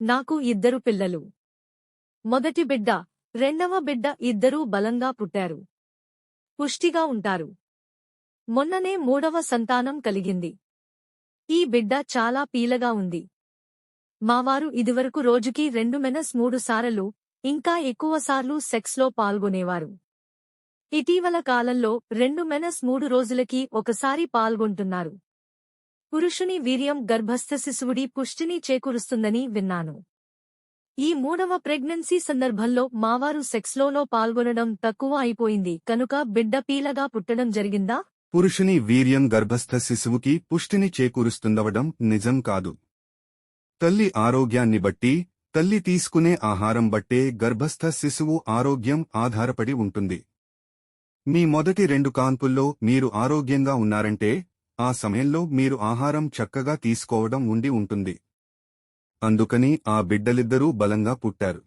నాకు ఇద్దరు పిల్లలు. మొదటి బిడ్డ, రెండవ బిడ్డ ఇద్దరూ బలంగా పుట్టారు. పుష్టిగా ఉంటారు. మొన్ననే మూడవ సంతానం కలిగింది. ఈ బిడ్డ చాలా పీలగా ఉంది. మావారు ఇదివరకు రోజుకి 2-3 సార్లు, ఇంకా ఎక్కువసార్లు సెక్స్లో పాల్గొనేవారు. ఇటీవల కాలంలో 2-3 రోజులకి ఒకసారి పాల్గొంటున్నారు. పురుషుని వీర్యం గర్భస్థ శిశువుడి పుష్టిని చేకూరుస్తుందని విన్నాను. ఈ మూడవ ప్రెగ్నెన్సీ సందర్భంలో మావారు సెక్స్లో పాల్గొనడం తక్కువ అయిపోయింది కనుక బిడ్డ పీలగా పుట్టడం జరిగిందా? పురుషుని వీర్యం గర్భస్థ శిశువుకి పుష్టిని చేకూరుస్తుందవడం నిజం కాదు. తల్లి ఆరోగ్యాన్ని బట్టి, తల్లి తీసుకునే ఆహారం బట్టే గర్భస్థ శిశువు ఆరోగ్యం ఆధారపడి ఉంటుంది. మీ మొదటి 2 కాన్పుల్లో మీరు ఆరోగ్యంగా ఉన్నారంటే ఆ సమయంలో మీరు ఆహారం చక్కగా తీసుకోవడం ఉండి ఉంటుంది. అందుకని ఆ బిడ్డలిద్దరూ బలంగా పుట్టారు.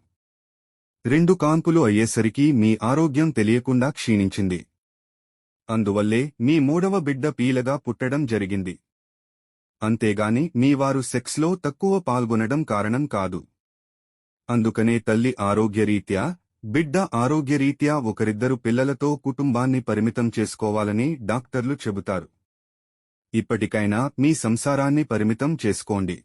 2 కాన్పులు అయ్యేసరికి మీ ఆరోగ్యం తెలియకుండా క్షీణించింది. అందువల్లే మీ మూడవ బిడ్డ పీలగా పుట్టడం జరిగింది. అంతేగాని మీ వారు సెక్స్లో తక్కువ పాల్గొనడం కారణం కాదు. అందుకనే తల్లి ఆరోగ్యరీత్యా, బిడ్డ ఆరోగ్యరీత్యా ఒకరిద్దరు పిల్లలతో కుటుంబాన్ని పరిమితం చేసుకోవాలని డాక్టర్లు చెబుతారు. ఇప్పటికైనా మీ సంసారాన్ని పరిమితం చేసుకోండి.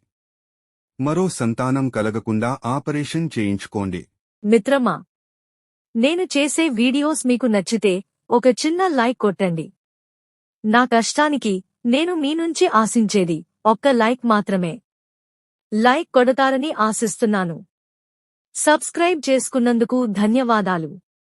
మరో సంతానం కలగకుండా ఆపరేషన్ చేయించుకోండి. మిత్రమా, నేను చేసే వీడియోస్ మీకు నచ్చితే ఒక చిన్న లైక్ కొట్టండి. నా కష్టానికి నేను మీ నుంచి ఆశించేది ఒక్క లైక్ మాత్రమే. లైక్ కొడతారని ఆశిస్తున్నాను. సబ్స్క్రైబ్ చేసుకున్నందుకు ధన్యవాదాలు.